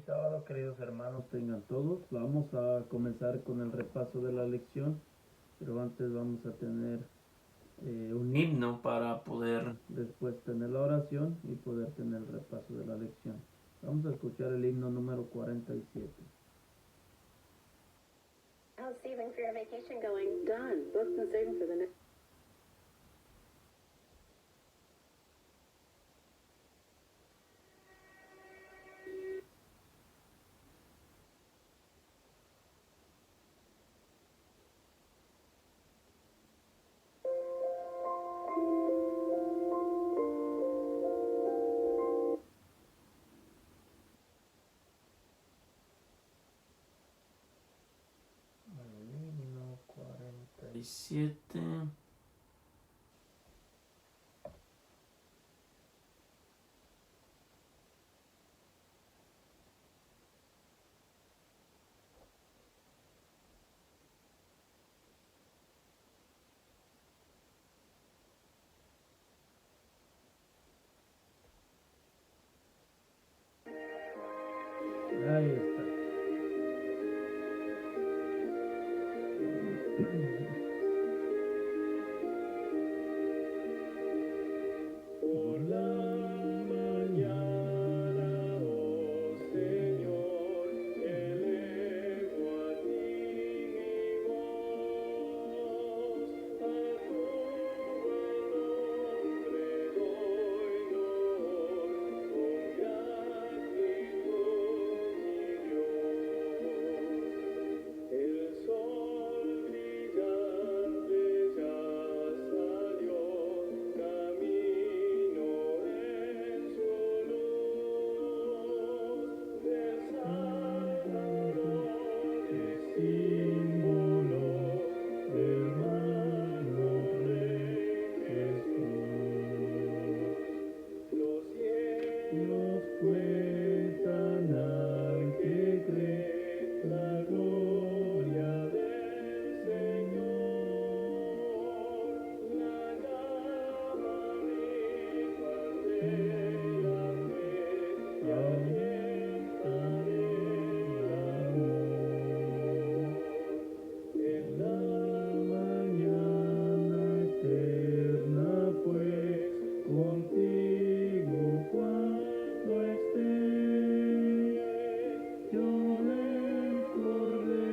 sábado, queridos hermanos, tengan todos. Vamos a comenzar con el repaso de la lección, pero antes vamos a tener un himno para poder después tener la oración y poder tener el repaso de la lección. Vamos a escuchar el himno número 47. How's saving for your vacation going? Done. Booked and saving for the next. El himno 47. Ahí está. Por la mañana, oh Señor, elevo a ti mi voz, a tu nombre doy honor, con gratitud mi Dios. El sol brillante ya salió, camino en su luz, del Salvador es símbolo del magno Rey Jesús. Los cielos cuentan al que cree la gloria del Señor, la llama viva de la fe y aumenta el amor. En la mañana eterna, pues, contigo cuando esté, yo recordé,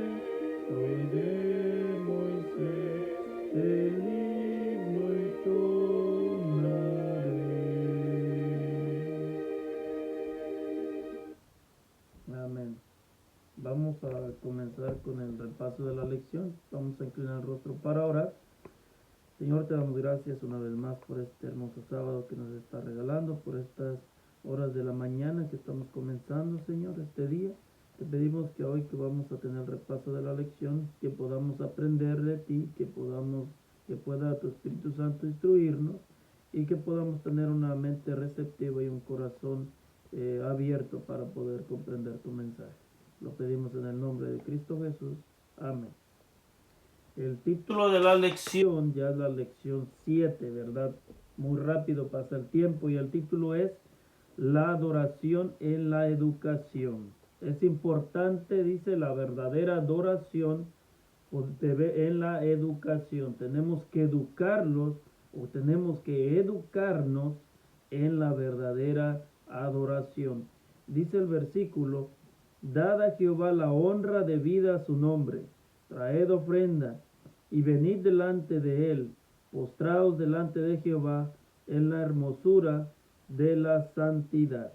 soy de Moisés, el himno y tonaré. Amén. Vamos a comenzar con el repaso de la lección. Vamos a inclinar el rostro para orar. Señor, te damos gracias una vez más por este hermoso sábado que nos está regalando, por estas horas de la mañana que estamos comenzando, Señor, este día. Te pedimos que hoy que vamos a tener el repaso de la lección, que podamos aprender de ti, que pueda tu Espíritu Santo instruirnos y que podamos tener una mente receptiva y un corazón abierto para poder comprender tu mensaje. Lo pedimos en el nombre de Cristo Jesús. Amén. El título de la lección ya es la lección 7, ¿verdad? Muy rápido pasa el tiempo y el título es La adoración en la educación. Es importante, dice, la verdadera adoración en la educación. Tenemos que educarlos o tenemos que educarnos en la verdadera adoración. Dice el versículo, dad a Jehová la honra debida a su nombre, traed ofrenda y venid delante de él, postraos delante de Jehová en la hermosura de la santidad.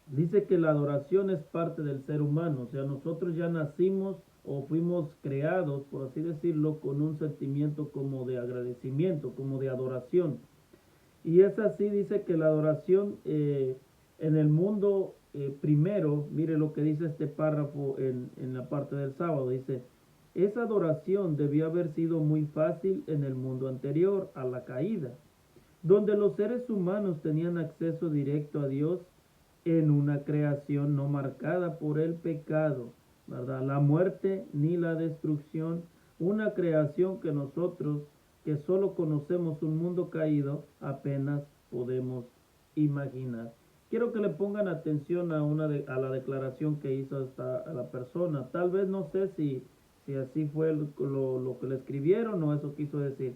Dice que la adoración es parte del ser humano, o sea, nosotros ya nacimos o fuimos creados, por así decirlo, con un sentimiento como de agradecimiento, como de adoración. Y es así, dice que la adoración en el mundo primero, mire lo que dice este párrafo en la parte del sábado, dice, esa adoración debió haber sido muy fácil en el mundo anterior a la caída, donde los seres humanos tenían acceso directo a Dios en una creación no marcada por el pecado, ¿verdad? La muerte ni la destrucción, una creación que nosotros, que solo conocemos un mundo caído, apenas podemos imaginar. quiero que le pongan atención a la declaración que hizo a la persona. Tal vez no sé si así fue lo que le escribieron o eso quiso decir.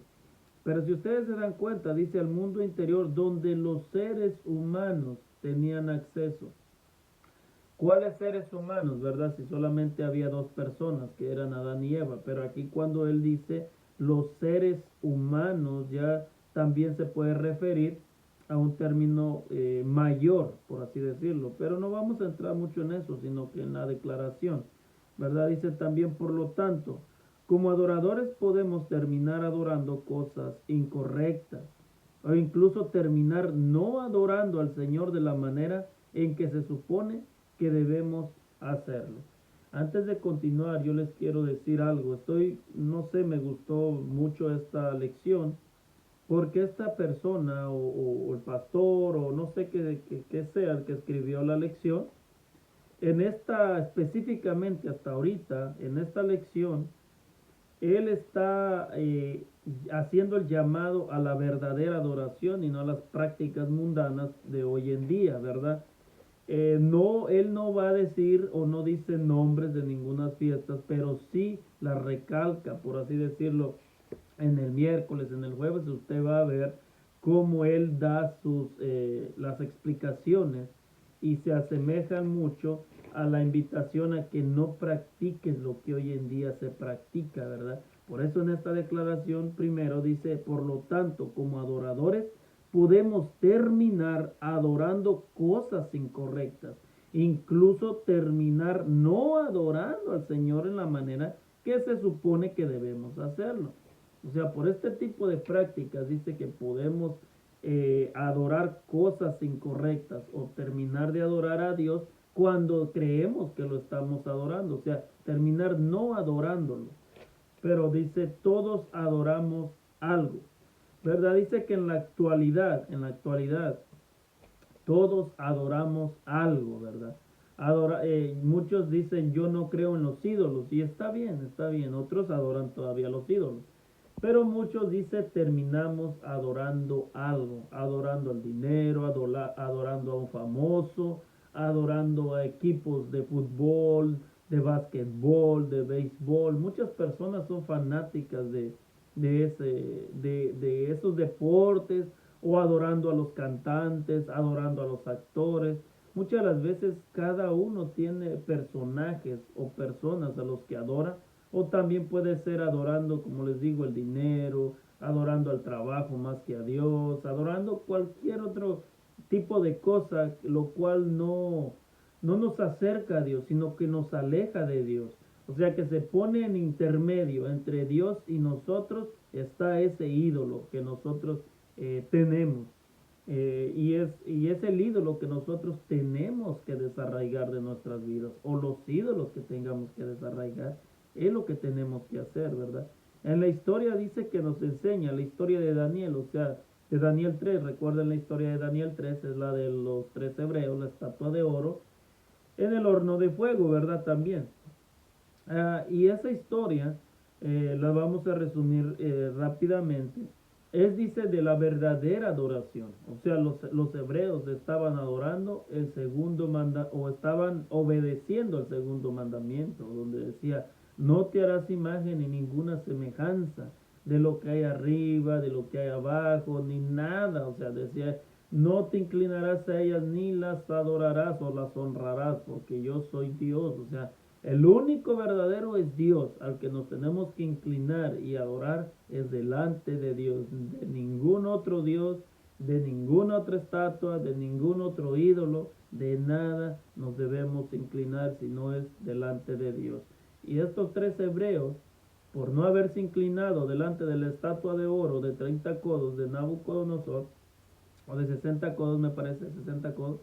Pero si ustedes se dan cuenta, dice al mundo interior donde los seres humanos tenían acceso. ¿Cuáles seres humanos, verdad? Si solamente había dos personas, que eran Adán y Eva. Pero aquí cuando él dice los seres humanos, ya también se puede referir a un término mayor, por así decirlo. Pero no vamos a entrar mucho en eso, sino que en la declaración, ¿verdad? Dice también, por lo tanto, como adoradores podemos terminar adorando cosas incorrectas o incluso terminar no adorando al Señor de la manera en que se supone que debemos hacerlo. Antes de continuar, yo les quiero decir algo. No sé, me gustó mucho esta lección porque esta persona o el pastor o no sé qué sea el que escribió la lección, en esta específicamente hasta ahorita, en esta lección, él está haciendo el llamado a la verdadera adoración y no a las prácticas mundanas de hoy en día, ¿verdad? No, él no va a decir o no dice nombres de ninguna fiestas, pero sí la recalca, por así decirlo, en el miércoles, en el jueves, usted va a ver cómo él da las explicaciones y se asemejan mucho a la invitación a que no practiques lo que hoy en día se practica, ¿verdad? Por eso en esta declaración primero dice, por lo tanto, como adoradores, podemos terminar adorando cosas incorrectas, incluso terminar no adorando al Señor en la manera que se supone que debemos hacerlo. O sea, por este tipo de prácticas dice que podemos adorar cosas incorrectas o terminar de adorar a Dios cuando creemos que lo estamos adorando. O sea, terminar no adorándolo. Pero dice, todos adoramos algo. ¿Verdad? Dice que en la actualidad, todos adoramos algo, ¿verdad? Muchos dicen, yo no creo en los ídolos. Y está bien, está bien. Otros adoran todavía los ídolos. Pero muchos dicen, terminamos adorando algo. Adorando el dinero, adorando a un famoso, adorando a equipos de fútbol, de básquetbol, de béisbol. Muchas personas son fanáticas de esos deportes o adorando a los cantantes, adorando a los actores. Muchas de las veces cada uno tiene personajes o personas a los que adora, o también puede ser adorando, como les digo, el dinero, adorando al trabajo más que a Dios, adorando cualquier otro tipo de cosa, lo cual no nos acerca a Dios, sino que nos aleja de Dios. O sea que se pone en intermedio entre Dios y nosotros, está ese ídolo que nosotros tenemos. Y es el ídolo que nosotros tenemos que desarraigar de nuestras vidas, o los ídolos que tengamos que desarraigar, es lo que tenemos que hacer, ¿verdad? En la historia dice que nos enseña la historia de Daniel, o sea, de Daniel 3. Recuerden, la historia de Daniel 3 es la de los tres hebreos, la estatua de oro, en el horno de fuego, ¿verdad? También. Y esa historia la vamos a resumir rápidamente. Dice, de la verdadera adoración. O sea, los hebreos estaban adorando el segundo o estaban obedeciendo el segundo mandamiento, donde decía, no te harás imagen ni ninguna semejanza de lo que hay arriba, de lo que hay abajo, ni nada. O sea, decía, no te inclinarás a ellas ni las adorarás o las honrarás, porque yo soy Dios. O sea, el único verdadero es Dios, al que nos tenemos que inclinar y adorar es delante de Dios, de ningún otro Dios, de ninguna otra estatua, de ningún otro ídolo, de nada nos debemos inclinar si no es delante de Dios. Y estos tres hebreos, por no haberse inclinado delante de la estatua de oro de 30 codos de Nabucodonosor, o de 60 codos me parece, 60 codos,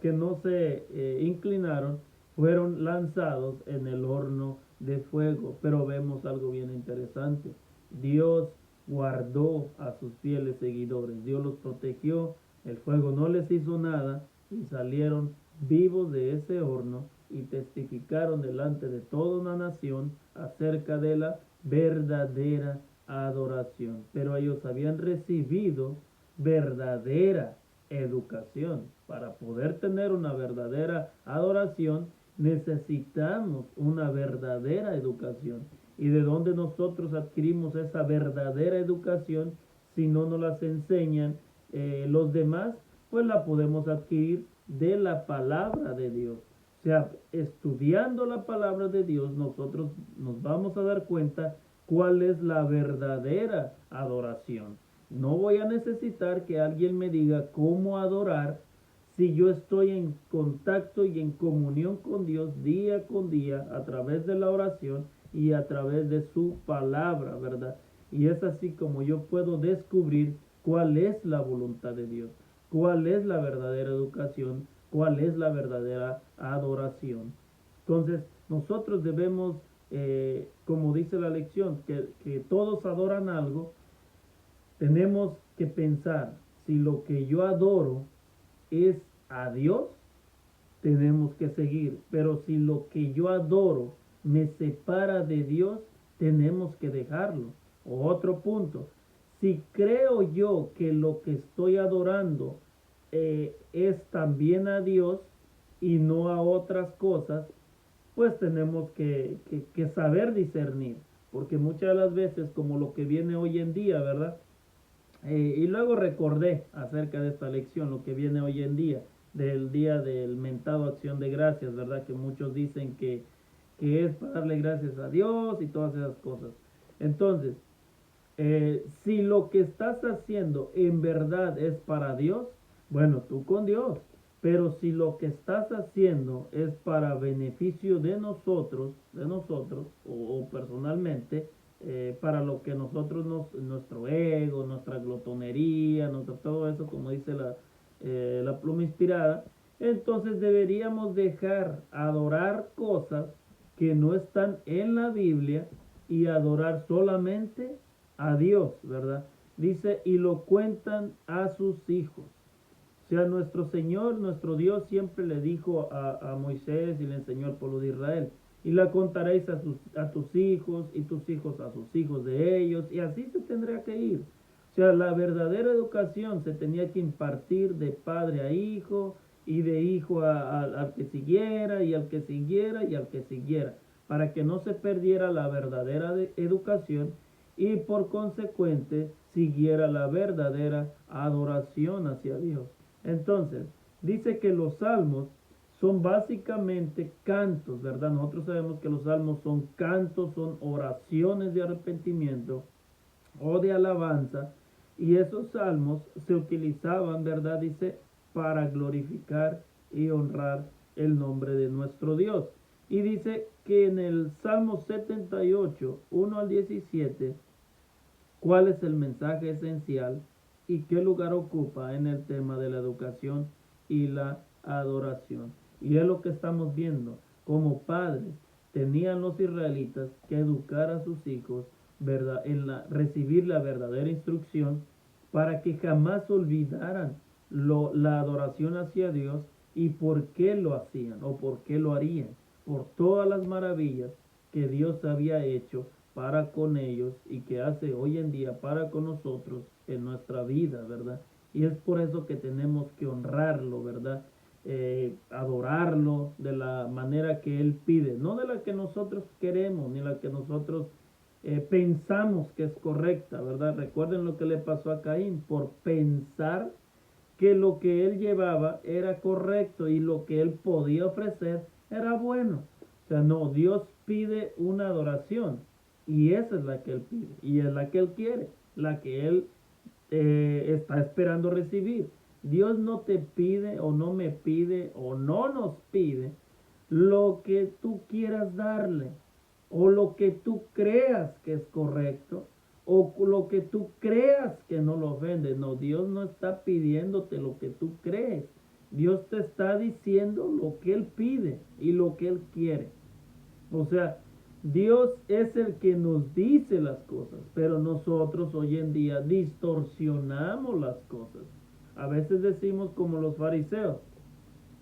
que no se inclinaron, fueron lanzados en el horno de fuego. Pero vemos algo bien interesante. Dios guardó a sus fieles seguidores. Dios los protegió. El fuego no les hizo nada y salieron vivos de ese horno y testificaron delante de toda una nación acerca de la verdadera adoración. Pero ellos habían recibido verdadera educación. Para poder tener una verdadera adoración, necesitamos una verdadera educación. ¿Y de dónde nosotros adquirimos esa verdadera educación si no nos las enseñan los demás? Pues la podemos adquirir de la palabra de Dios. O sea, estudiando la palabra de Dios, nosotros nos vamos a dar cuenta cuál es la verdadera adoración. No voy a necesitar que alguien me diga cómo adorar si yo estoy en contacto y en comunión con Dios día con día a través de la oración y a través de su palabra, ¿verdad? Y es así como yo puedo descubrir cuál es la voluntad de Dios, cuál es la verdadera educación, cuál es la verdadera adoración. Entonces, nosotros debemos, como dice la lección, que todos adoran algo. Tenemos que pensar si lo que yo adoro es a Dios, tenemos que seguir. Pero si lo que yo adoro me separa de Dios, tenemos que dejarlo. O otro punto, si creo yo que lo que estoy adorando es también a Dios y no a otras cosas, pues tenemos que saber discernir. Porque muchas de las veces, como lo que viene hoy en día, ¿verdad? Y luego recordé acerca de esta lección, lo que viene hoy en día, del día del mentado acción de gracias, ¿verdad? Que muchos dicen que es para darle gracias a Dios y todas esas cosas. Entonces, si lo que estás haciendo en verdad es para Dios, bueno, tú con Dios. Pero si lo que estás haciendo es para beneficio de nosotros, o personalmente, para lo que nosotros nuestro ego, nuestra glotonería, todo eso, como dice la pluma inspirada, entonces deberíamos dejar adorar cosas que no están en la Biblia y adorar solamente a Dios, ¿verdad? Dice, y lo cuentan a sus hijos. O sea, nuestro Señor, nuestro Dios siempre le dijo a Moisés y le enseñó al pueblo de Israel, y la contaréis a tus hijos y tus hijos a sus hijos de ellos, y así se tendría que ir. O sea, la verdadera educación se tenía que impartir de padre a hijo y de hijo al que siguiera y al que siguiera y al que siguiera, para que no se perdiera la verdadera educación y por consecuente siguiera la verdadera adoración hacia Dios. Entonces, dice que los salmos son básicamente cantos, ¿verdad? Nosotros sabemos que los salmos son cantos, son oraciones de arrepentimiento o de alabanza, y esos salmos se utilizaban, ¿verdad? Dice, para glorificar y honrar el nombre de nuestro Dios. Y dice que en el Salmo 78, 1 al 17, ¿cuál es el mensaje esencial y qué lugar ocupa en el tema de la educación y la adoración? Y es lo que estamos viendo. Como padres, tenían los israelitas que educar a sus hijos, ¿verdad? Recibir la verdadera instrucción para que jamás olvidaran la adoración hacia Dios y por qué lo hacían o por qué lo harían. Por todas las maravillas que Dios había hecho para con ellos y que hace hoy en día para con nosotros en nuestra vida, ¿verdad? Y es por eso que tenemos que honrarlo, ¿verdad? Adorarlo de la manera que Él pide, no de la que nosotros queremos, ni la que nosotros pensamos que es correcta, ¿verdad? Recuerden lo que le pasó a Caín, por pensar que lo que él llevaba era correcto y lo que él podía ofrecer era bueno. O sea, no, Dios pide una adoración y esa es la que Él pide y es la que Él quiere, la que Él está esperando recibir. Dios no te pide o no me pide o no nos pide lo que tú quieras darle o lo que tú creas que es correcto o lo que tú creas que no lo ofende. No, Dios no está pidiéndote lo que tú crees. Dios te está diciendo lo que Él pide y lo que Él quiere. O sea, Dios es el que nos dice las cosas, pero nosotros hoy en día distorsionamos las cosas. A veces decimos como los fariseos,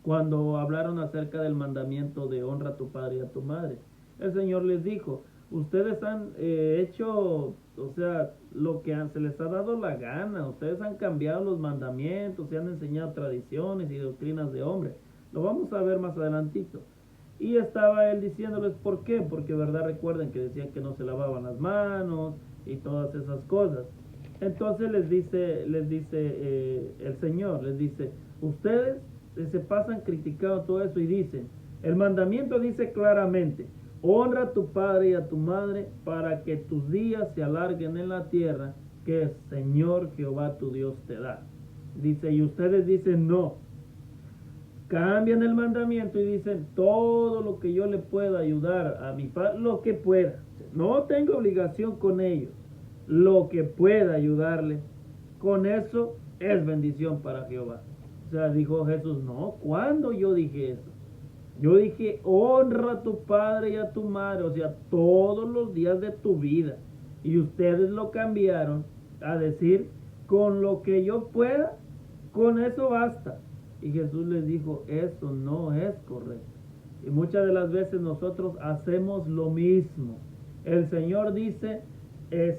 cuando hablaron acerca del mandamiento de honra a tu padre y a tu madre. El Señor les dijo, Ustedes han hecho, o sea, lo que se les ha dado la gana. Ustedes han cambiado los mandamientos, se han enseñado tradiciones y doctrinas de hombres. Lo vamos a ver más adelantito. Y estaba él diciéndoles por qué, porque verdad recuerden que decían que no se lavaban las manos y todas esas cosas. Entonces les dice el Señor, les dice, ustedes se pasan criticando todo eso y dicen, el mandamiento dice claramente, honra a tu padre y a tu madre para que tus días se alarguen en la tierra que el Señor Jehová tu Dios te da. Dice, y ustedes dicen no. Cambian el mandamiento y dicen todo lo que yo le pueda ayudar a mi padre, lo que pueda. No tengo obligación con ellos. Lo que pueda ayudarle, con eso es bendición para Jehová. O sea, dijo Jesús, no, ¿cuándo yo dije eso? Yo dije, honra a tu padre y a tu madre, o sea, todos los días de tu vida. Y ustedes lo cambiaron a decir, con lo que yo pueda, con eso basta. Y Jesús les dijo, eso no es correcto. Y muchas de las veces nosotros hacemos lo mismo. El Señor dice,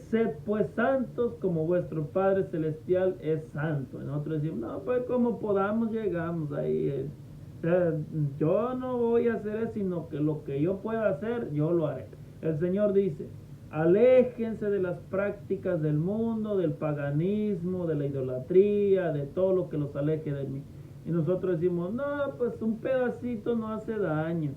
sed pues santos como vuestro Padre Celestial es santo. Y nosotros decimos, no, pues como podamos llegamos ahí. O sea, yo no voy a hacer eso, sino que lo que yo pueda hacer, yo lo haré. El Señor dice, aléjense de las prácticas del mundo, del paganismo, de la idolatría, de todo lo que los aleje de mí. Y nosotros decimos, no, pues un pedacito no hace daño.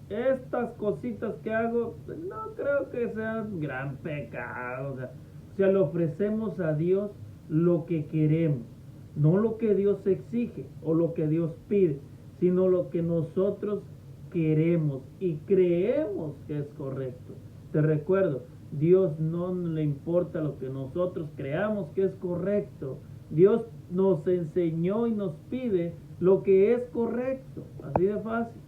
Estas cositas que hago, no creo que sean gran pecado. O sea, le ofrecemos a Dios lo que queremos, no lo que Dios exige o lo que Dios pide, sino lo que nosotros queremos y creemos que es correcto. Te recuerdo, Dios no le importa lo que nosotros creamos que es correcto. Dios nos enseñó y nos pide lo que es correcto, así de fácil.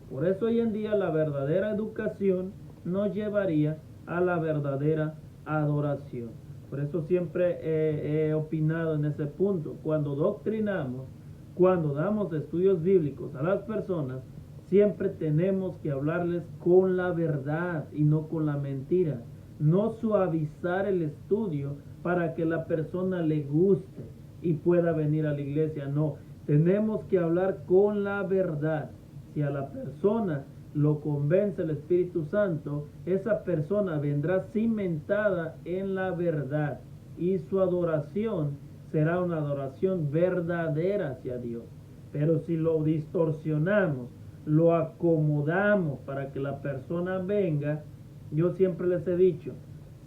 Por eso hoy en día la verdadera educación nos llevaría a la verdadera adoración. Por eso siempre he opinado en ese punto. Cuando doctrinamos, cuando damos estudios bíblicos a las personas, siempre tenemos que hablarles con la verdad y no con la mentira. No suavizar el estudio para que la persona le guste y pueda venir a la iglesia. No, tenemos que hablar con la verdad. Si a la persona lo convence el Espíritu Santo, esa persona vendrá cimentada en la verdad y su adoración será una adoración verdadera hacia Dios. Pero si lo distorsionamos, lo acomodamos para que la persona venga, yo siempre les he dicho,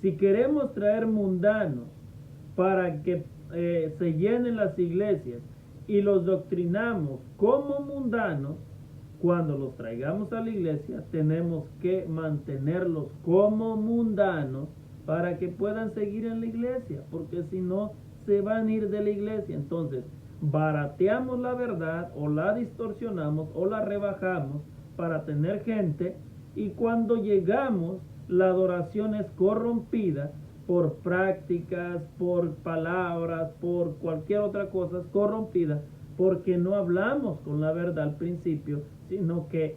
si queremos traer mundanos para que se llenen las iglesias y los doctrinamos como mundanos, cuando los traigamos a la iglesia tenemos que mantenerlos como mundanos para que puedan seguir en la iglesia, porque si no se van a ir de la iglesia. Entonces barateamos la verdad o la distorsionamos o la rebajamos para tener gente, y cuando llegamos la adoración es corrompida por prácticas, por palabras, por cualquier otra cosa, es corrompida porque no hablamos con la verdad al principio, sino que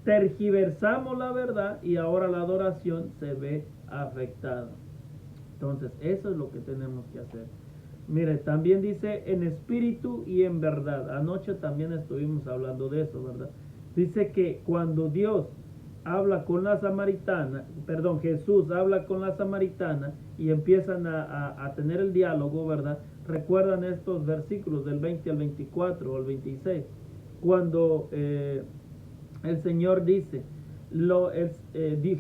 tergiversamos la verdad y ahora la adoración se ve afectada. Entonces eso es lo que tenemos que hacer. Mire, también dice en espíritu y en verdad. Anoche también estuvimos hablando de eso, ¿verdad? Dice que cuando Dios habla con la samaritana, Jesús habla con la samaritana y empiezan a tener el diálogo, ¿verdad? Recuerdan estos versículos del 20 al 24 o al 26, cuando el Señor dice,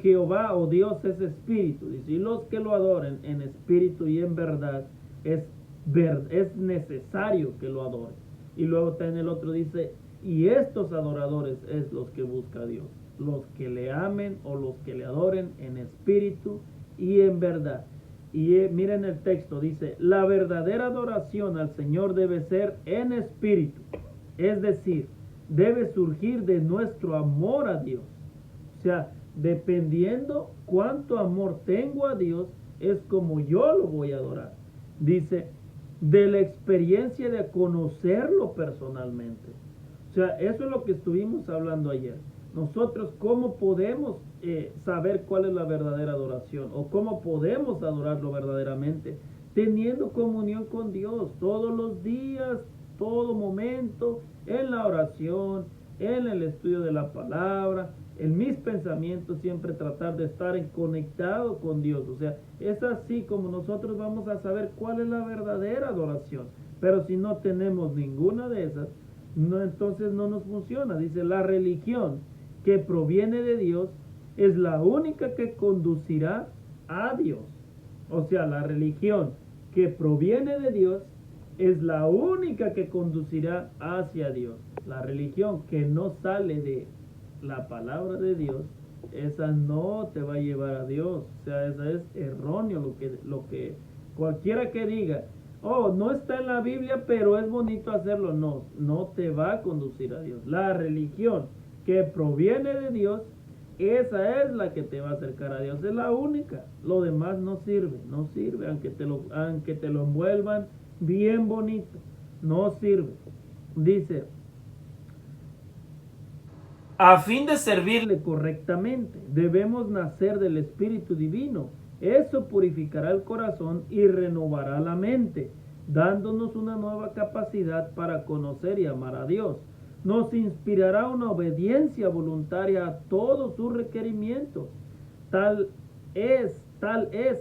Jehová o Dios es espíritu, dice, y los que lo adoren en espíritu y en verdad, es necesario que lo adoren. Y luego está en el otro, dice, y estos adoradores es los que busca Dios, los que le amen o los que le adoren en espíritu y en verdad. Y miren el texto, dice, la verdadera adoración al Señor debe ser en espíritu, es decir, debe surgir de nuestro amor a Dios. O sea, dependiendo cuánto amor tengo a Dios, es como yo lo voy a adorar. Dice, de la experiencia de conocerlo personalmente. O sea, eso es lo que estuvimos hablando ayer. Nosotros, ¿cómo podemos saber cuál es la verdadera adoración? ¿O cómo podemos adorarlo verdaderamente? Teniendo comunión con Dios todos los días, todo momento, en la oración, en el estudio de la palabra, en mis pensamientos, siempre tratar de estar conectado con Dios. O sea, es así como nosotros vamos a saber cuál es la verdadera adoración. Pero si no tenemos ninguna de esas, no, entonces no nos funciona. Dice, la religión que proviene de Dios es la única que conducirá a Dios. O sea, la religión que proviene de Dios es la única que conducirá hacia Dios. La religión que no sale de la palabra de Dios, esa no te va a llevar a Dios. O sea, esa es erróneo lo que cualquiera que diga, oh, no está en la Biblia, pero es bonito hacerlo. No, no te va a conducir a Dios. La religión que proviene de Dios, esa es la que te va a acercar a Dios. Es la única. Lo demás no sirve, no sirve, aunque te lo envuelvan bien bonito. No sirve. Dice, a fin de servirle correctamente, debemos nacer del Espíritu Divino. Eso purificará el corazón y renovará la mente, dándonos una nueva capacidad para conocer y amar a Dios. Nos inspirará una obediencia voluntaria a todos sus requerimientos. Tal es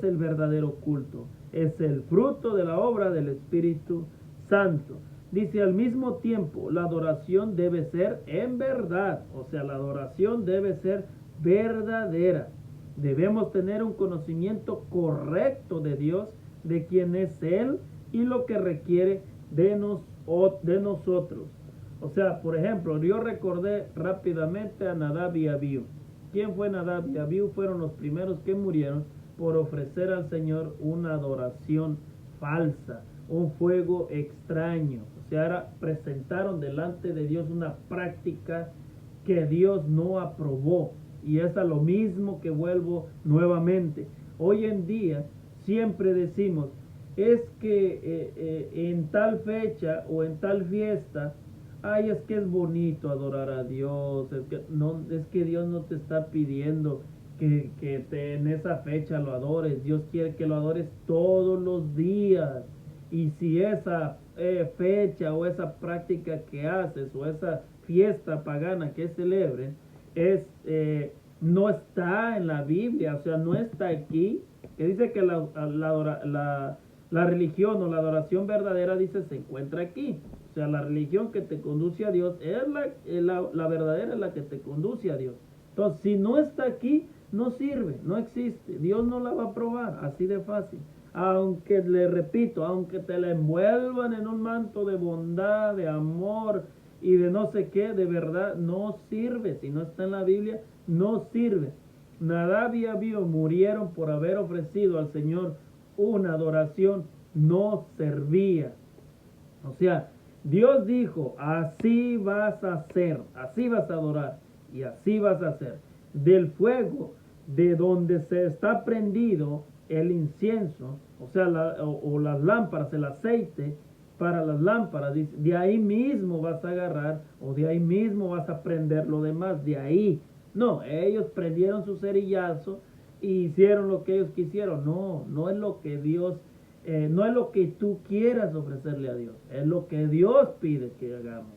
el verdadero culto. Es el fruto de la obra del Espíritu Santo. Dice, al mismo tiempo, la adoración debe ser en verdad. O sea, la adoración debe ser verdadera. Debemos tener un conocimiento correcto de Dios, de quién es Él y lo que requiere de nosotros. O sea, por ejemplo, yo recordé rápidamente a Nadab y Abiú. ¿Quién fue Nadab y Abiú? Fueron los primeros que murieron por ofrecer al Señor una adoración falsa, un fuego extraño. O sea, presentaron delante de Dios una práctica que Dios no aprobó. Y es a lo mismo que vuelvo nuevamente. Hoy en día siempre decimos, es que en tal fecha o en tal fiesta, ay, es que es bonito adorar a Dios, es que Dios no te está pidiendo que en esa fecha lo adores. Dios quiere que lo adores todos los días. Y si esa fecha o esa práctica que haces o esa fiesta pagana que celebren no está en la Biblia, o sea, no está aquí, que dice que la religión o la adoración verdadera, dice, se encuentra aquí. O sea, la religión que te conduce a Dios es la verdadera, es la que te conduce a Dios. Entonces, si no está aquí, no sirve, no existe. Dios no la va a aprobar, así de fácil. Aunque, le repito, aunque te la envuelvan en un manto de bondad, de amor y de no sé qué, de verdad, no sirve. Si no está en la Biblia, no sirve. Nadab y Abiú murieron por haber ofrecido al Señor una adoración, no servía. O sea, Dios dijo, así vas a hacer, así vas a adorar y así vas a hacer. Del fuego de donde se está prendido el incienso, o sea, o las lámparas, el aceite para las lámparas, de ahí mismo vas a agarrar o de ahí mismo vas a prender lo demás, de ahí. No, ellos prendieron su cerillazo y hicieron lo que ellos quisieron. No, no es lo que Dios, no es lo que tú quieras ofrecerle a Dios, es lo que Dios pide que hagamos.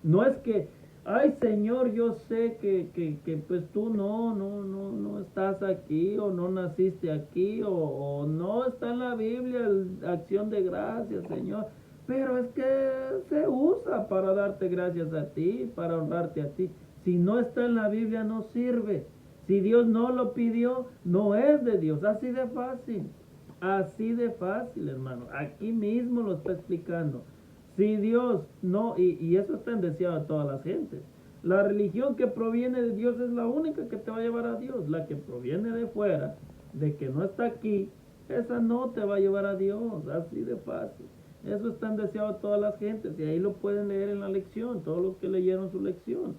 No es que, ay Señor, yo sé que pues tú no estás aquí o no naciste aquí o no está en la Biblia acción de gracias, Señor. Pero es que se usa para darte gracias a ti, para honrarte a ti. Si no está en la Biblia, no sirve. Si Dios no lo pidió, no es de Dios. Así de fácil. Así de fácil, hermano. Aquí mismo lo está explicando. Si Dios no, y eso está deseado a todas las gentes. La religión que proviene de Dios es la única que te va a llevar a Dios. La que proviene de fuera, de que no está aquí, esa no te va a llevar a Dios. Así de fácil. Eso está deseado a todas las gentes. Y ahí lo pueden leer en la lección, todos los que leyeron su lección.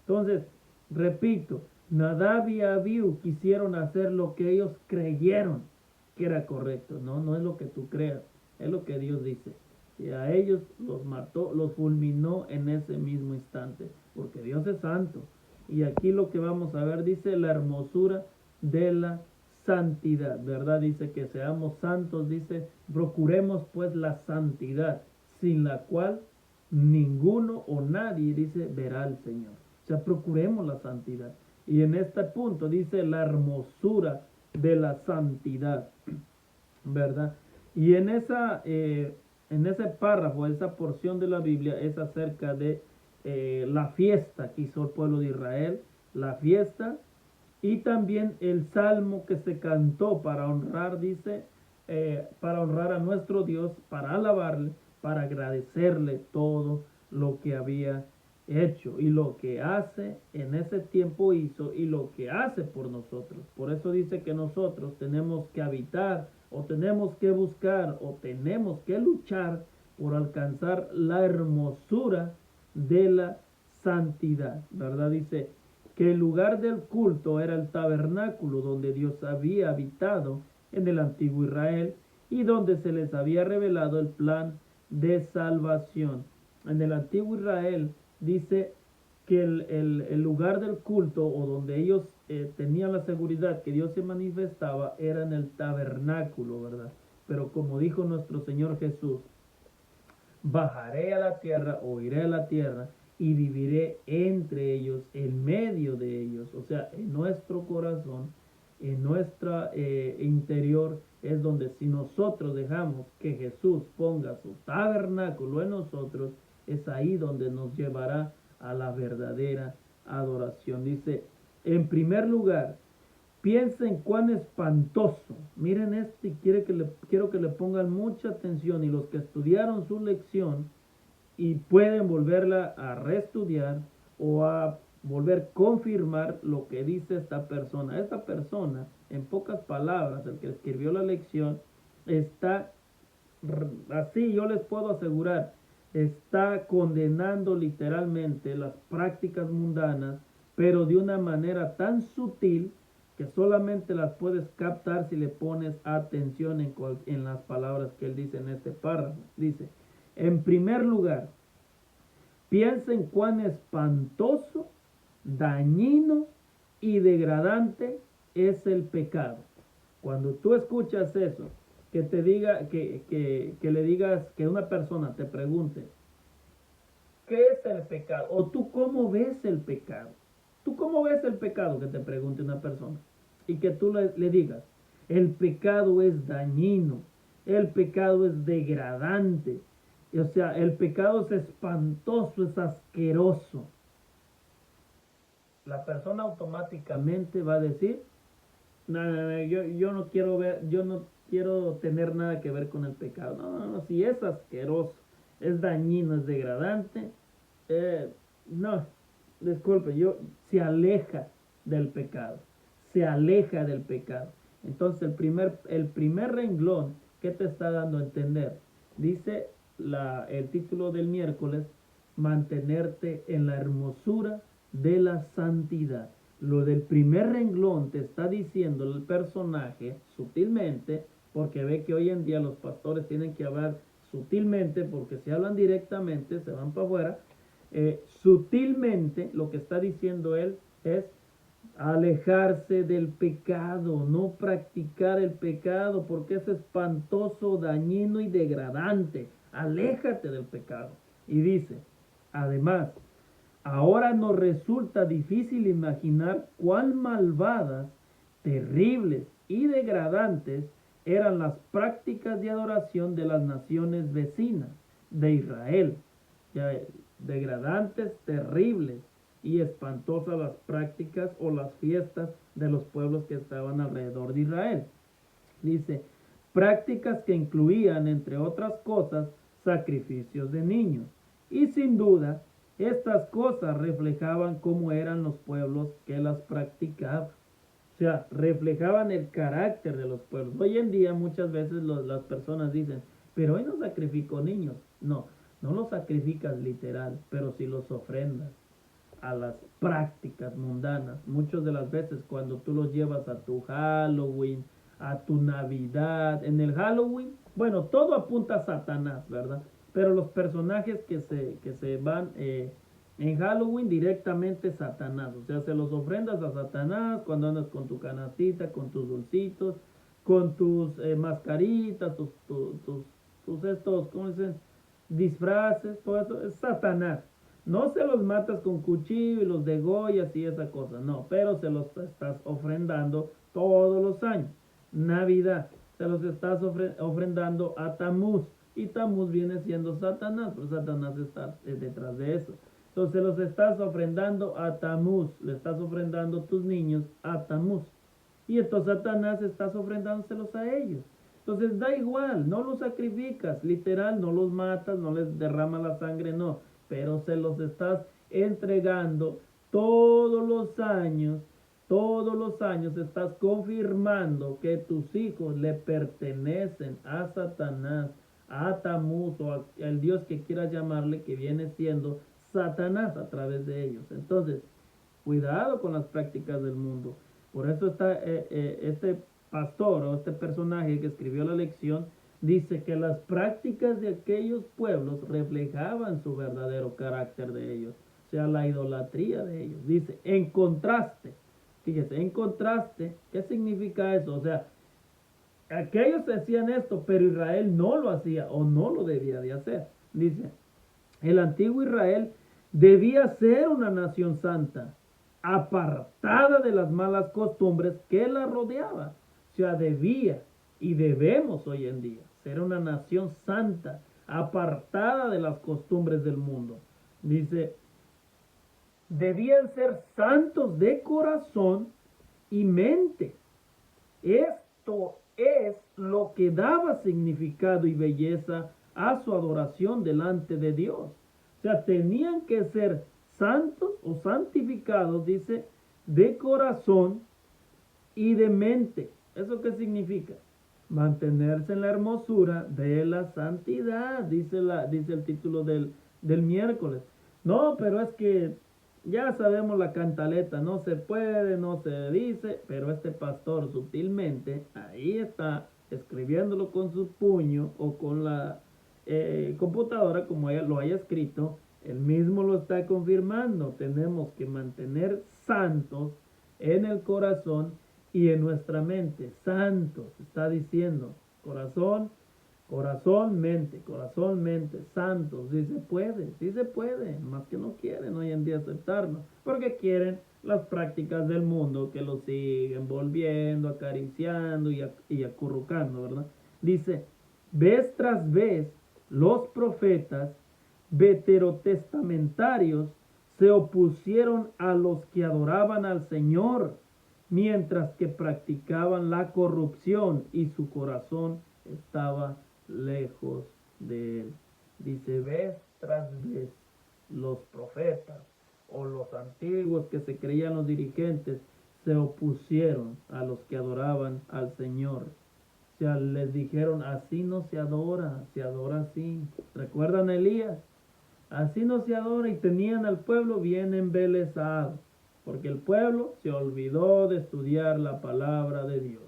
Entonces, repito, Nadab y Abiú quisieron hacer lo que ellos creyeron que era correcto. No, no es lo que tú creas, es lo que Dios dice. y a ellos los mató, los fulminó en ese mismo instante, porque Dios es santo. Y aquí lo que vamos a ver dice la hermosura de la santidad, ¿verdad? Dice que seamos santos, dice, procuremos pues la santidad, sin la cual ninguno o nadie, dice, verá al Señor. O sea, procuremos la santidad. Y en este punto dice la hermosura de la santidad, ¿verdad? Y en ese párrafo, esa porción de la Biblia es acerca de la fiesta que hizo el pueblo de Israel, la fiesta, y también el salmo que se cantó para honrar, dice, para honrar a nuestro Dios, para alabarle, para agradecerle todo lo que había hecho y lo que hace en ese tiempo hizo y lo que hace por nosotros. Por eso dice que nosotros tenemos que habitar o tenemos que buscar o tenemos que luchar por alcanzar la hermosura de la santidad, ¿verdad? Dice que el lugar del culto era el tabernáculo donde Dios había habitado en el antiguo Israel y donde se les había revelado el plan de salvación. En el antiguo Israel dice que el lugar del culto o donde ellos tenían la seguridad que Dios se manifestaba era en el tabernáculo, ¿verdad? Pero como dijo nuestro Señor Jesús, bajaré a la tierra o iré a la tierra y viviré entre ellos, en medio de ellos. O sea, en nuestro corazón, en nuestra interior es donde si nosotros dejamos que Jesús ponga su tabernáculo en nosotros, es ahí donde nos llevará a la verdadera adoración. Dice, en primer lugar, piensen cuán espantoso. Miren esto y quiero que le pongan mucha atención y los que estudiaron su lección y pueden volverla a reestudiar o a volver a confirmar lo que dice esta persona. Esta persona, en pocas palabras, el que escribió la lección, está así, yo les puedo asegurar, está condenando literalmente las prácticas mundanas, pero de una manera tan sutil que solamente las puedes captar si le pones atención en las palabras que él dice en este párrafo. Dice, en primer lugar, piensen cuán espantoso, dañino y degradante es el pecado. Cuando tú escuchas eso, que te diga, que le digas, que una persona te pregunte, ¿qué es el pecado? O tú cómo ves el pecado. ¿Tú cómo ves el pecado? Que te pregunte una persona. Y que tú le digas, el pecado es dañino, el pecado es degradante. O sea, el pecado es espantoso, es asqueroso. La persona automáticamente va a decir, no, yo no quiero ver, yo no quiero tener nada que ver con el pecado. No, si es asqueroso, es dañino, es degradante, no, disculpe, se aleja del pecado, se aleja del pecado. Entonces el primer renglón que te está dando a entender, dice el título del miércoles, mantenerte en la hermosura de la santidad. Lo del primer renglón te está diciendo el personaje sutilmente, porque ve que hoy en día los pastores tienen que hablar sutilmente, porque si hablan directamente se van para afuera. Sutilmente lo que está diciendo él es alejarse del pecado, no practicar el pecado, porque es espantoso, dañino y degradante. Aléjate del pecado. Y dice, además, ahora nos resulta difícil imaginar cuán malvadas, terribles y degradantes eran las prácticas de adoración de las naciones vecinas de Israel. Ya, degradantes, terribles y espantosas las prácticas o las fiestas de los pueblos que estaban alrededor de Israel. Dice, prácticas que incluían, entre otras cosas, sacrificios de niños. Y sin duda, estas cosas reflejaban cómo eran los pueblos que las practicaban. O sea, reflejaban el carácter de los pueblos. Hoy en día muchas veces las personas dicen, pero hoy no sacrifico niños. No los sacrificas literal, pero sí los ofrendas a las prácticas mundanas. Muchas de las veces cuando tú los llevas a tu Halloween, a tu Navidad, en el Halloween, bueno, todo apunta a Satanás, ¿verdad? pero los personajes que se van en Halloween directamente Satanás, o sea, se los ofrendas a Satanás cuando andas con tu canastita, con tus dulcitos, con tus mascaritas, tus estos, ¿cómo dicen? Disfraces, todo eso, es Satanás. No se los matas con cuchillo y los degollas y esa cosa, no, pero se los estás ofrendando todos los años. Navidad, se los estás ofrendando a Tamuz, y Tamuz viene siendo Satanás, pero Satanás está detrás de eso. Entonces los estás ofrendando a Tamuz, le estás ofrendando tus niños a Tamuz. Y entonces Satanás estás ofrendándoselos a ellos. Entonces da igual, no los sacrificas, literal, no los matas, no les derramas la sangre, no. Pero se los estás entregando todos los años estás confirmando que tus hijos le pertenecen a Satanás, a Tamuz o al Dios que quieras llamarle, que viene siendo Satanás a través de ellos. Entonces, cuidado con las prácticas del mundo. Por eso está este pastor o este personaje que escribió la lección, dice que las prácticas de aquellos pueblos reflejaban su verdadero carácter de ellos, o sea, la idolatría de ellos. Dice, en contraste, fíjese, en contraste, ¿qué significa eso? O sea, aquellos hacían esto, pero Israel no lo hacía o no lo debía de hacer. Dice, el antiguo Israel debía ser una nación santa, apartada de las malas costumbres que la rodeaba. O sea, debía y debemos hoy en día ser una nación santa, apartada de las costumbres del mundo. Dice, debían ser santos de corazón y mente. Esto es lo que daba significado y belleza a su adoración delante de Dios. O sea, tenían que ser santos o santificados, dice, de corazón y de mente. ¿Eso qué significa? Mantenerse en la hermosura de la santidad, dice el título del miércoles. No, pero es que ya sabemos la cantaleta, no se puede, no se dice, pero este pastor sutilmente ahí está escribiéndolo con su puño o con la computadora, como lo haya escrito, él mismo lo está confirmando. Tenemos que mantener santos en el corazón y en nuestra mente. Santos, está diciendo, corazón, mente, santos. Sí se puede, más que no quieren hoy en día aceptarlo, porque quieren las prácticas del mundo que lo siguen volviendo, acariciando y acurrucando, ¿verdad? Dice, vez tras vez, los profetas veterotestamentarios se opusieron a los que adoraban al Señor, mientras que practicaban la corrupción y su corazón estaba lejos de él. Dice, vez tras vez, los profetas o los antiguos que se creían los dirigentes se opusieron a los que adoraban al Señor. O sea, les dijeron, así no se adora así. ¿Recuerdan a Elías? Así no se adora, y tenían al pueblo bien embelesado, porque el pueblo se olvidó de estudiar la palabra de Dios.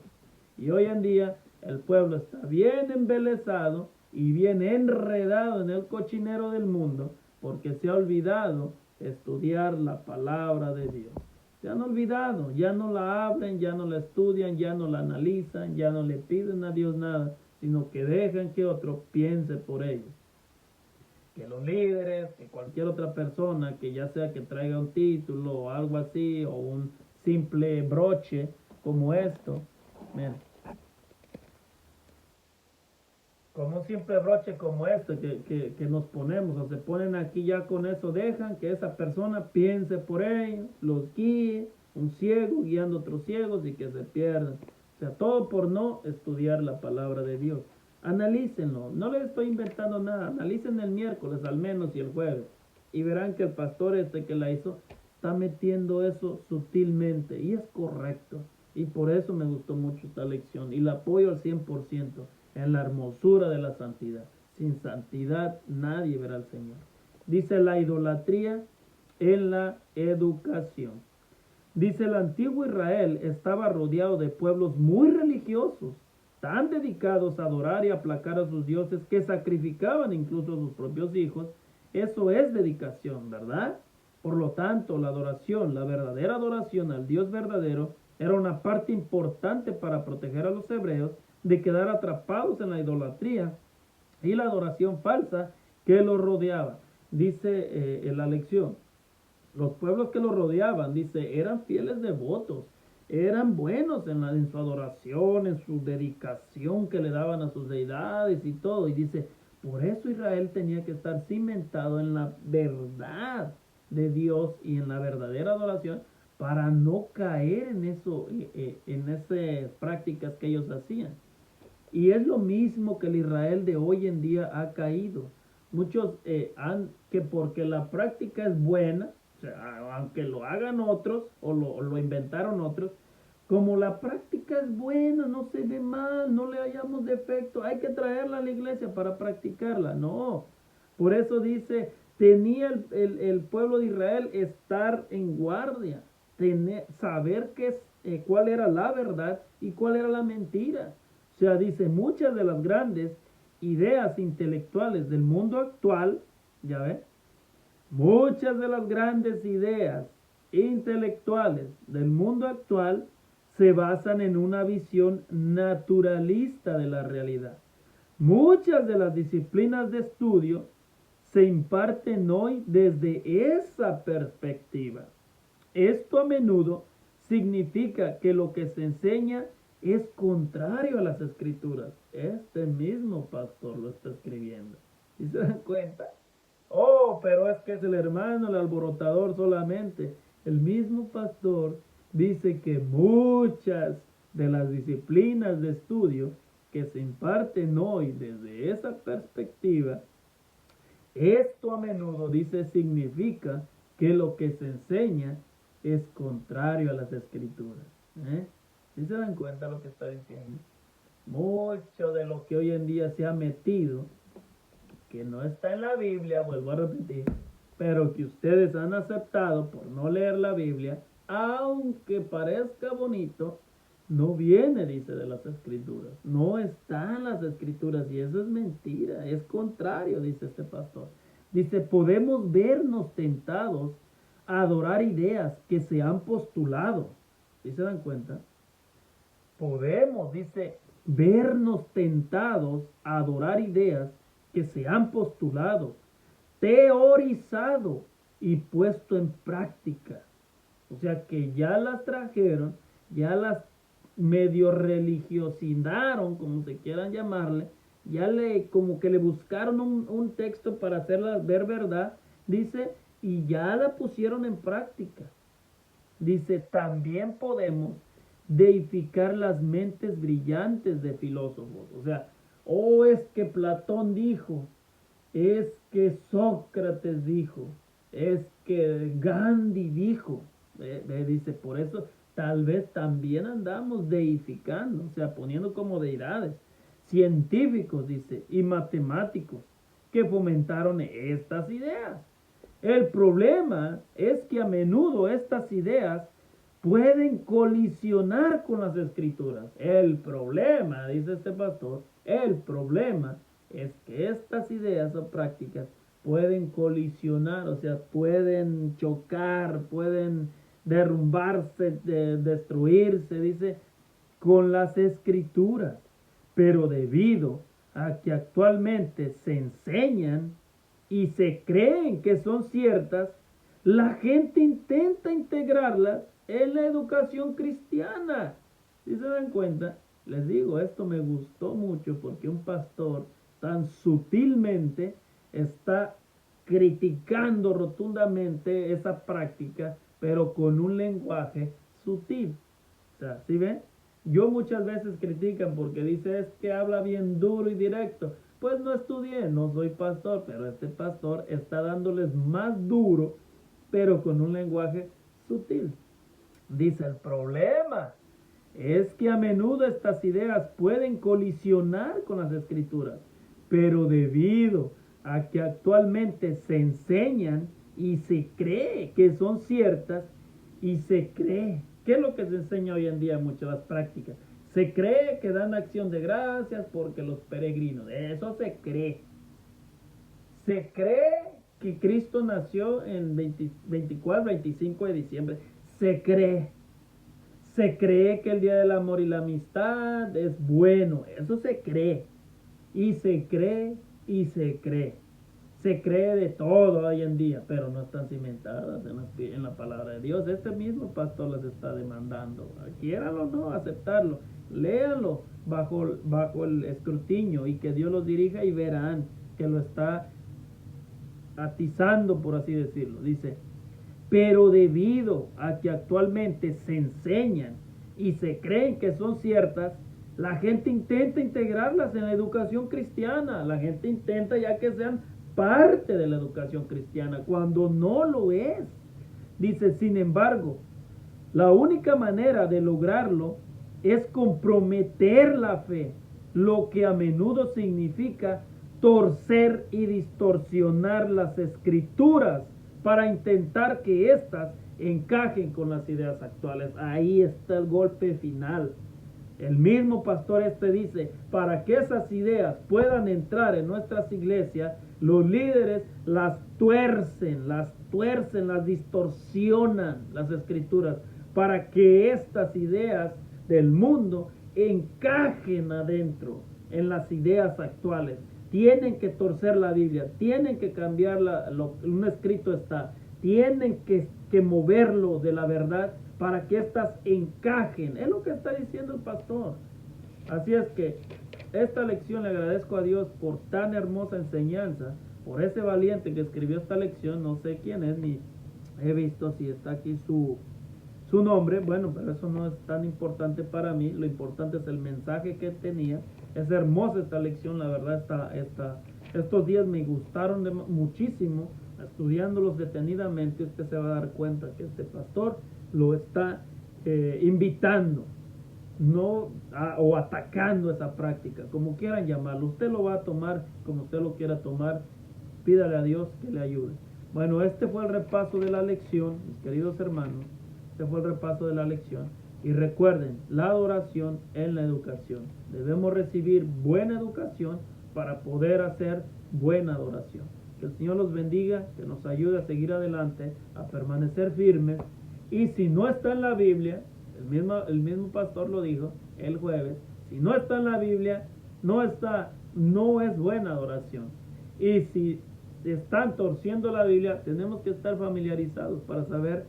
Y hoy en día el pueblo está bien embelesado y bien enredado en el cochinero del mundo, porque se ha olvidado estudiar la palabra de Dios. Se han olvidado, ya no la hablan, ya no la estudian, ya no la analizan, ya no le piden a Dios nada, sino que dejan que otro piense por ellos. Que los líderes, que cualquier otra persona, que ya sea que traiga un título o algo así, o un simple broche como esto, miren, como un simple broche como esto que nos ponemos o se ponen aquí, ya con eso dejan que esa persona piense por ellos, los guíe, un ciego guiando a otros ciegos y que se pierdan. O sea, todo por no estudiar la palabra de Dios. Analícenlo, no les estoy inventando nada, analicen el miércoles al menos y el jueves y verán que el pastor que la hizo está metiendo eso sutilmente y es correcto, y por eso me gustó mucho esta lección y la apoyo al 100% en la hermosura de la santidad. Sin santidad nadie verá al Señor. Dice la idolatría en la educación. Dice, el antiguo Israel estaba rodeado de pueblos muy religiosos, tan dedicados a adorar y aplacar a sus dioses que sacrificaban incluso a sus propios hijos. Eso es dedicación, ¿verdad? Por lo tanto, la adoración, la verdadera adoración al Dios verdadero, era una parte importante para proteger a los hebreos de quedar atrapados en la idolatría y la adoración falsa que los rodeaba. Dice en la lección, los pueblos que los rodeaban, dice, eran fieles devotos, eran buenos en su adoración, en su dedicación que le daban a sus deidades y todo. Y dice, por eso Israel tenía que estar cimentado en la verdad de Dios y en la verdadera adoración para no caer en eso, en esas prácticas que ellos hacían. Y es lo mismo que el Israel de hoy en día ha caído. Muchos que porque la práctica es buena, o sea, aunque lo hagan otros o lo inventaron otros, como la práctica es buena, no se ve mal, no le hallamos defecto, hay que traerla a la iglesia para practicarla. No, por eso dice, tenía el pueblo de Israel estar en guardia, saber cuál era la verdad y cuál era la mentira. O sea, dice, muchas de las grandes ideas intelectuales del mundo actual, ya ven, muchas de las grandes ideas intelectuales del mundo actual se basan en una visión naturalista de la realidad. Muchas de las disciplinas de estudio se imparten hoy desde esa perspectiva. Esto a menudo significa que lo que se enseña es contrario a las escrituras. Este mismo pastor lo está escribiendo. ¿Y se dan cuenta? Oh, pero es que es el hermano, el alborotador solamente. El mismo pastor dice que muchas de las disciplinas de estudio que se imparten hoy desde esa perspectiva, esto a menudo, dice, significa que lo que se enseña es contrario a las escrituras. ¿Sí se dan cuenta lo que está diciendo? Mucho de lo que hoy en día se ha metido, que no está en la Biblia, vuelvo a repetir, pero que ustedes han aceptado por no leer la Biblia, aunque parezca bonito, no viene, dice, de las escrituras. No está en las escrituras y eso es mentira, es contrario, dice este pastor. Dice, podemos vernos tentados a adorar ideas que se han postulado. ¿Sí se dan cuenta? Podemos, dice, vernos tentados a adorar ideas que se han postulado, teorizado y puesto en práctica. O sea que ya las trajeron, ya las medio religiosidad, como se quieran llamarle, ya como que le buscaron un texto para hacerla ver verdad, dice, y ya la pusieron en práctica. Dice, también podemos deificar las mentes brillantes de filósofos. O sea, es que Platón dijo, es que Sócrates dijo, es que Gandhi dijo. Dice, por eso tal vez también andamos deificando, o sea, poniendo como deidades, científicos, dice, y matemáticos que fomentaron estas ideas. El problema es que a menudo estas ideas pueden colisionar con las escrituras. El problema, dice este pastor, el problema es que estas ideas o prácticas pueden colisionar, o sea, pueden chocar, pueden derrumbarse, destruirse, dice, con las escrituras. Pero debido a que actualmente se enseñan y se creen que son ciertas, la gente intenta integrarlas en la educación cristiana. ¿Sí se dan cuenta? Les digo, esto me gustó mucho porque un pastor tan sutilmente está criticando rotundamente esa práctica, pero con un lenguaje sutil. O sea, ¿sí ven? Yo muchas veces critican porque dice es que habla bien duro y directo. Pues no estudié, no soy pastor, pero este pastor está dándoles más duro, pero con un lenguaje sutil. Dice, el problema es que a menudo estas ideas pueden colisionar con las escrituras, pero debido a que actualmente se enseñan y se cree que son ciertas y se cree, ¿qué es lo que se enseña hoy en día en muchas de las prácticas? Se cree que dan acción de gracias porque los peregrinos, eso se cree. Se cree que Cristo nació en 24, 25 de diciembre. Se cree. Se cree que el Día del Amor y la Amistad es bueno. Eso se cree. Y se cree y se cree. Se cree de todo hoy en día, pero no están cimentadas en la palabra de Dios. Este mismo pastor les está demandando. Quieran o no aceptarlo. Léanlo bajo el escrutinio y que Dios los dirija y verán que lo está atizando, por así decirlo. Dice, pero debido a que actualmente se enseñan y se creen que son ciertas, la gente intenta integrarlas en la educación cristiana. La gente intenta ya que sean parte de la educación cristiana, cuando no lo es. Dice, sin embargo, la única manera de lograrlo es comprometer la fe, lo que a menudo significa torcer y distorsionar las escrituras para intentar que éstas encajen con las ideas actuales. Ahí está el golpe final. El mismo pastor dice, para que esas ideas puedan entrar en nuestras iglesias, los líderes las tuercen, las distorsionan las escrituras, para que estas ideas del mundo encajen adentro en las ideas actuales. Tienen que torcer la Biblia, tienen que cambiar un escrito tienen que moverlo de la verdad para que éstas encajen. Es lo que está diciendo el pastor. Así es que esta lección le agradezco a Dios por tan hermosa enseñanza, por ese valiente que escribió esta lección. No sé quién es, ni he visto si está aquí su nombre. Bueno, pero eso no es tan importante para mí. Lo importante es el mensaje que tenía. Es hermosa esta lección, la verdad. Estos días me gustaron muchísimo. Estudiándolos detenidamente, usted se va a dar cuenta que este pastor lo está invitando, o atacando esa práctica, como quieran llamarlo. Usted lo va a tomar como usted lo quiera tomar. Pídale a Dios que le ayude. Bueno, este fue el repaso de la lección, mis queridos hermanos. Este fue el repaso de la lección. Y recuerden, la adoración en la educación. Debemos recibir buena educación para poder hacer buena adoración. Que el Señor los bendiga, que nos ayude a seguir adelante, a permanecer firmes. Y si no está en la Biblia, el mismo pastor lo dijo el jueves, si no está en la Biblia, no es buena adoración. Y si están torciendo la Biblia, tenemos que estar familiarizados para saber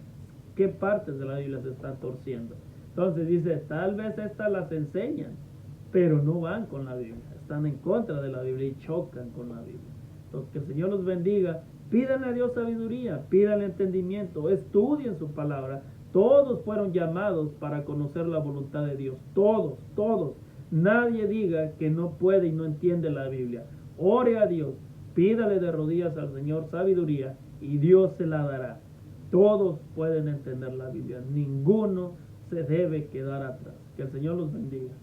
qué partes de la Biblia se están torciendo. Entonces dice, tal vez estas las enseñan, pero no van con la Biblia, están en contra de la Biblia y chocan con la Biblia. Entonces, que el Señor los bendiga. Pídanle a Dios sabiduría, pídanle entendimiento, estudien su palabra. Todos fueron llamados para conocer la voluntad de Dios. Todos. Nadie diga que no puede y no entiende la Biblia. Ore a Dios, pídale de rodillas al Señor sabiduría y Dios se la dará. Todos pueden entender la Biblia. Ninguno se debe quedar atrás. Que el Señor los bendiga.